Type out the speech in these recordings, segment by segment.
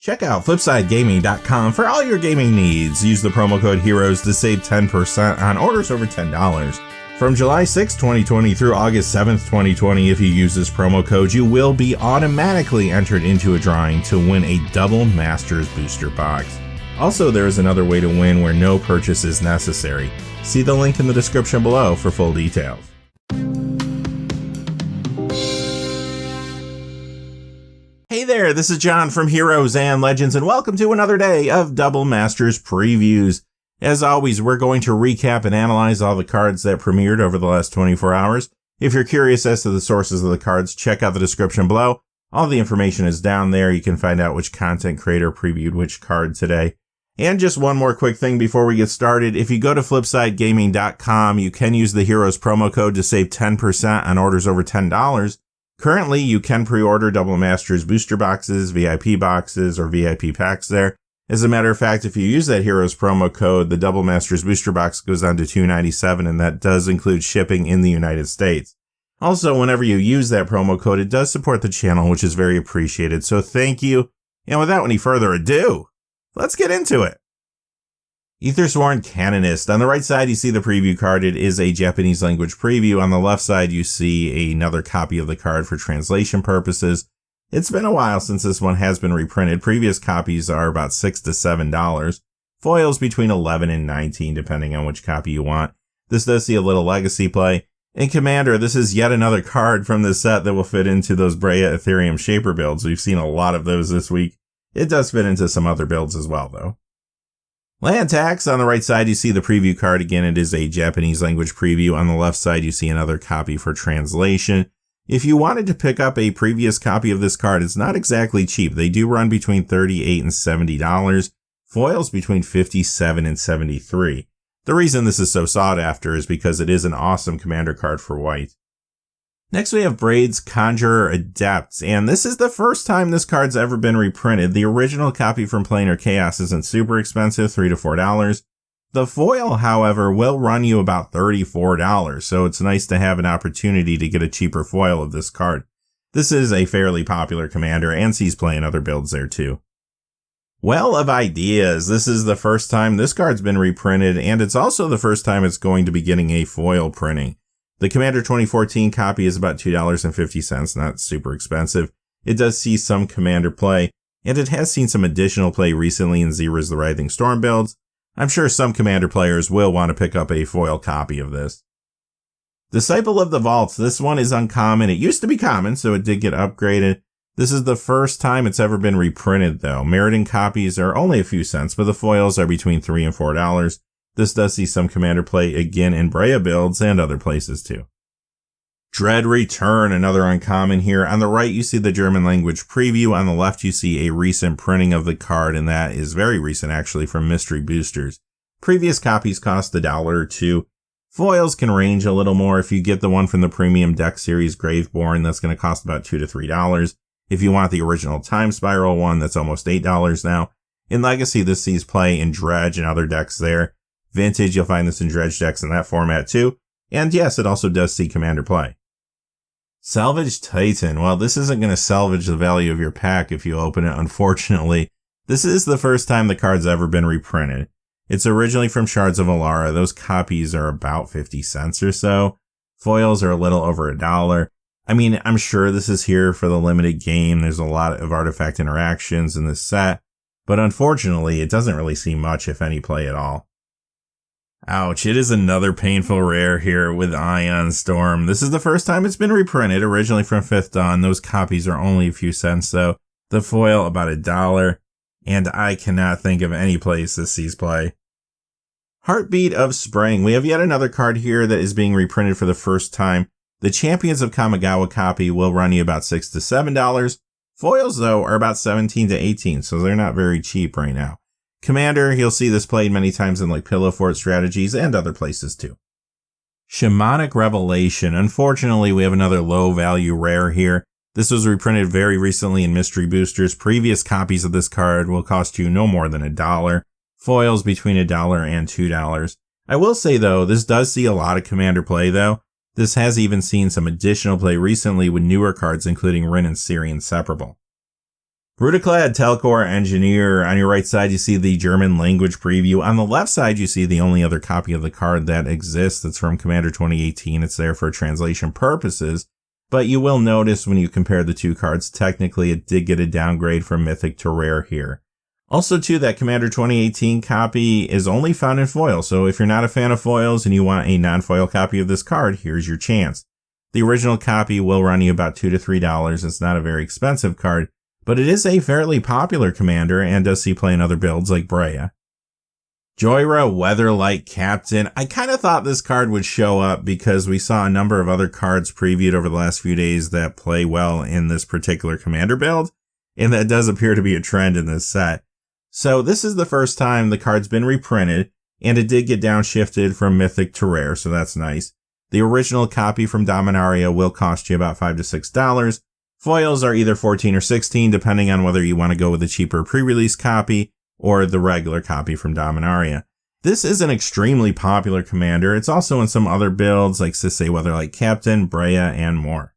Check out FlipsideGaming.com for all your gaming needs. Use the promo code HEROES to save 10% on orders over $10. From July 6, 2020 through August 7, 2020, if you use this promo code, you will be automatically entered into a drawing to win a Double Masters booster box. Also, there is another way to win where no purchase is necessary. See the link in the description below for full details. Hey there, this is John from Heroes and Legends, and welcome to another day of Double Masters previews. As always, we're going to recap and analyze all the cards that premiered over the last 24 hours. If you're curious as to the sources of the cards, check out the description below. All the information is down there. You can find out which content creator previewed which card today. And just one more quick thing before we get started. If you go to FlipsideGaming.com, you can use the Heroes promo code to save 10% on orders over $10. Currently, you can pre-order Double Masters booster boxes, VIP boxes, or VIP packs there. As a matter of fact, if you use that Heroes promo code, the Double Masters booster box goes down to $297, and that does include shipping in the United States. Also, whenever you use that promo code, it does support the channel, which is very appreciated, so thank you. And without any further ado, let's get into it. Aethersworn Canonist. On the right side, you see the preview card. It is a Japanese language preview. On the left side, you see another copy of the card for translation purposes. It's been a while since this one has been reprinted. Previous copies are about $6 to $7. Foils between $11 and $19, depending on which copy you want. This does see a little legacy play. In Commander, this is yet another card from this set that will fit into those Brea Ethereum Shaper builds. We've seen a lot of those this week. It does fit into some other builds as well, though. Land Tax. On the right side, you see the preview card. Again, it is a Japanese language preview. On the left side, you see another copy for translation. If you wanted to pick up a previous copy of this card, it's not exactly cheap. They do run between $38 and $70. Foils between $57 and $73. The reason this is so sought after is because it is an awesome Commander card for white. Next, we have Braid's Conjurer Adept, and this is the first time this card's ever been reprinted. The original copy from Planar Chaos isn't super expensive, $3 to $4. The foil, however, will run you about $34, so it's nice to have an opportunity to get a cheaper foil of this card. This is a fairly popular commander, and sees play in other builds there too. Well of Ideas. This is the first time this card's been reprinted, and it's also the first time it's going to be getting a foil printing. The Commander 2014 copy is about $2.50, not super expensive. It does see some Commander play, and it has seen some additional play recently in Xera's The Writhing Storm builds. I'm sure some Commander players will want to pick up a foil copy of this. Disciple of the Vaults. This one is uncommon. It used to be common, so it did get upgraded. This is the first time it's ever been reprinted, though. Meriton copies are only a few cents, but the foils are between $3 and $4. This does see some Commander play again in Brea builds and other places too. Dread Return, another uncommon here. On the right, you see the German language preview. On the left, you see a recent printing of the card, and that is very recent actually from Mystery Boosters. Previous copies cost $1 or $2. Foils can range a little more. If you get the one from the Premium Deck Series Graveborn, that's going to cost about $2 to $3. If you want the original Time Spiral one, that's almost $8 now. In Legacy, this sees play in Dredge and other decks there. Vintage, you'll find this in Dredge decks in that format too. And yes, it also does see Commander play. Salvage Titan. Well, this isn't going to salvage the value of your pack if you open it, unfortunately. This is the first time the card's ever been reprinted. It's originally from Shards of Alara. Those copies are about 50 cents or so. Foils are a little over $1. I mean, I'm sure this is here for the limited game. There's a lot of artifact interactions in this set, but unfortunately, it doesn't really see much, if any, play at all. Ouch, it is another painful rare here with Ion Storm. This is the first time it's been reprinted, originally from 5th Dawn. Those copies are only a few cents though. The foil about $1, and I cannot think of any place this sees play. Heartbeat of Spring. We have yet another card here that is being reprinted for the first time. The Champions of Kamigawa copy will run you about $6 to $7. Foils though are about $17 to $18, so they're not very cheap right now. Commander, you'll see this played many times in like Pillow Fort strategies and other places too. Shamanic Revelation. Unfortunately, we have another low value rare here. This was reprinted very recently in Mystery Boosters. Previous copies of this card will cost you no more than $1. Foils between $1 and $2. I will say though, this does see a lot of Commander play though. This has even seen some additional play recently with newer cards including Rin and Syrian Separable. Rudiclad Telcor Engineer. On your right side, you see the German language preview. On the left side, you see the only other copy of the card that exists. It's from Commander 2018. It's there for translation purposes. But you will notice when you compare the two cards, technically it did get a downgrade from Mythic to Rare here. Also, too, that Commander 2018 copy is only found in foil. So if you're not a fan of foils and you want a non-foil copy of this card, here's your chance. The original copy will run you about $2 to $3. It's not a very expensive card, but it is a fairly popular commander and does see play in other builds like Breya. Joyra Weatherlight Captain. I kind of thought this card would show up because we saw a number of other cards previewed over the last few days that play well in this particular commander build, and that does appear to be a trend in this set. So this is the first time the card's been reprinted, and it did get downshifted from Mythic to Rare, so that's nice. The original copy from Dominaria will cost you about $5 to $6. Foils are either $14 or $16, depending on whether you want to go with a cheaper pre-release copy or the regular copy from Dominaria. This is an extremely popular commander. It's also in some other builds like Cesareo Weatherlight Captain, Breya, and more.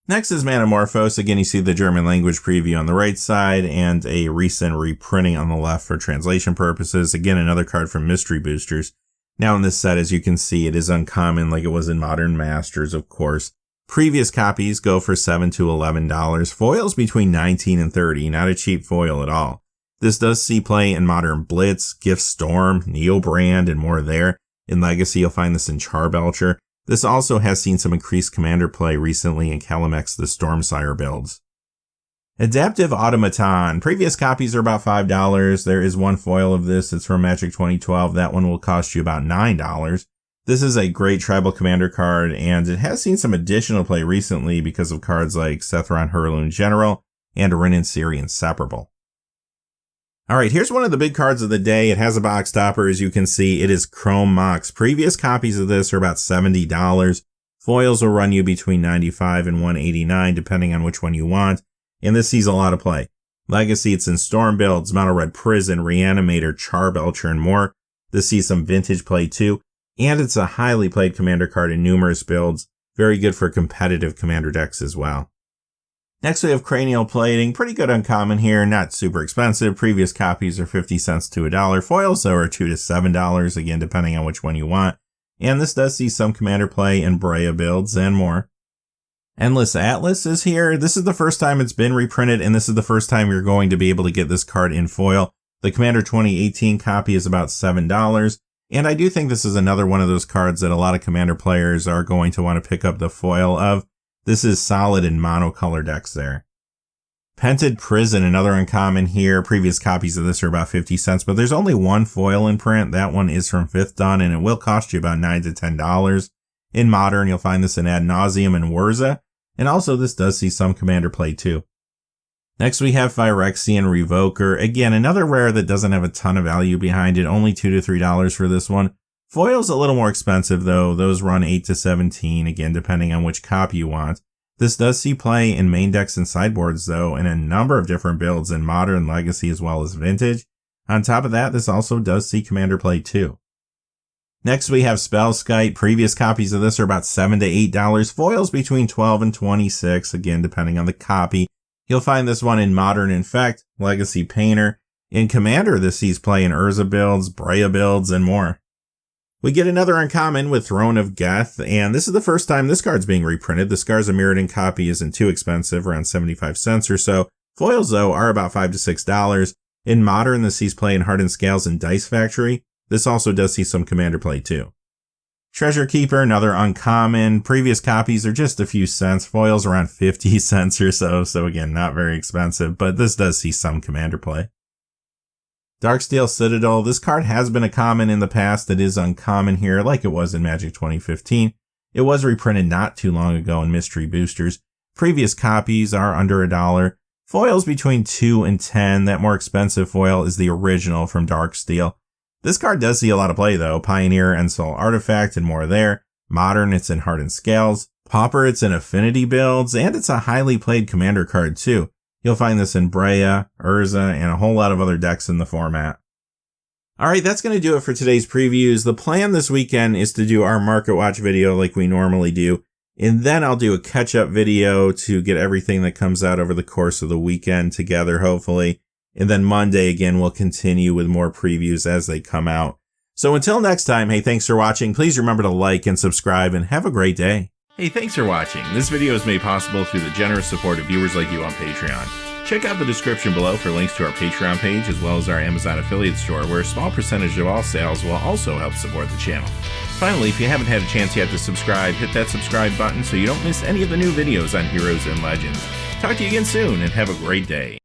Next is Manamorphose. Again, you see the German language preview on the right side and a recent reprinting on the left for translation purposes. Again, another card from Mystery Boosters. Now in this set, as you can see, it is uncommon like it was in Modern Masters, of course. Previous copies go for $7 to $11. Foils between $19 and $30, not a cheap foil at all. This does see play in Modern Blitz, Gift Storm, Neo Brand, and more there. In Legacy, you'll find this in Charbelcher. This also has seen some increased commander play recently in Calamex the Stormsire builds. Adaptive Automaton. Previous copies are about $5. There is one foil of this. It's from Magic 2012. That one will cost you about $9. This is a great tribal commander card, and it has seen some additional play recently because of cards like Sethron Hurloon General and Rinnan Siri Inseparable. Alright, here's one of the big cards of the day. It has a box topper, as you can see. It is Chrome Mox. Previous copies of this are about $70. Foils will run you between $95 and $189, depending on which one you want. And this sees a lot of play. Legacy, it's in Storm builds, Mono Red Prison, Reanimator, Charbelcher, and more. This sees some vintage play too. And it's a highly played commander card in numerous builds. Very good for competitive commander decks as well. Next we have Cranial Plating. Pretty good uncommon here, not super expensive. Previous copies are 50 cents to $1. Foils though are $2 to $7, again depending on which one you want. And this does see some commander play in Breya builds and more. Endless Atlas is here. This is the first time it's been reprinted, and this is the first time you're going to be able to get this card in foil. The Commander 2018 copy is about $7, and I do think this is another one of those cards that a lot of commander players are going to want to pick up the foil of. This is solid in monocolor decks there. Pented Prison, another uncommon here. Previous copies of this are about 50 cents, but there's only one foil in print. That one is from 5th Dawn, and it will cost you about $9 to $10. In Modern, you'll find this in Ad Nauseam and Wurza, and also this does see some commander play too. Next we have Phyrexian Revoker. Again, another rare that doesn't have a ton of value behind it, only $2 to $3 for this one. Foil's a little more expensive though, those run $8 to $17, again depending on which copy you want. This does see play in main decks and sideboards though, in a number of different builds in Modern, Legacy, as well as Vintage. On top of that, this also does see commander play too. Next we have Spellskite. Previous copies of this are about $7 to $8. Foils between $12 and $26, again depending on the copy. You'll find this one in Modern Infect, Legacy Painter. In Commander, this sees play in Urza builds, Breya builds, and more. We get another uncommon with Throne of Geth, and this is the first time this card's being reprinted. The Scars of Mirrodin copy isn't too expensive, around 75 cents or so. Foils, though, are about $5 to $6. In Modern, this sees play in Hardened Scales and Dice Factory. This also does see some commander play too. Treasure Keeper, another uncommon. Previous copies are just a few cents. Foils around 50 cents or so. So again, not very expensive, but this does see some commander play. Darksteel Citadel. This card has been a common in the past. It is uncommon here, like it was in Magic 2015. It was reprinted not too long ago in Mystery Boosters. Previous copies are under $1. Foils between 2 and 10. That more expensive foil is the original from Darksteel. This card does see a lot of play though. Pioneer and Soul Artifact and more there. Modern, it's in Hardened Scales. Pauper, it's in Affinity builds, and it's a highly played commander card too. You'll find this in Breya, Urza, and a whole lot of other decks in the format. Alright, that's going to do it for today's previews. The plan this weekend is to do our Market Watch video like we normally do. And then I'll do a catch-up video to get everything that comes out over the course of the weekend together, hopefully. And then Monday, again, we'll continue with more previews as they come out. So until next time, hey, thanks for watching. Please remember to like and subscribe, and have a great day. Hey, thanks for watching. This video is made possible through the generous support of viewers like you on Patreon. Check out the description below for links to our Patreon page, as well as our Amazon affiliate store, where a small percentage of all sales will also help support the channel. Finally, if you haven't had a chance yet to subscribe, hit that subscribe button so you don't miss any of the new videos on Heroes and Legends. Talk to you again soon, and have a great day.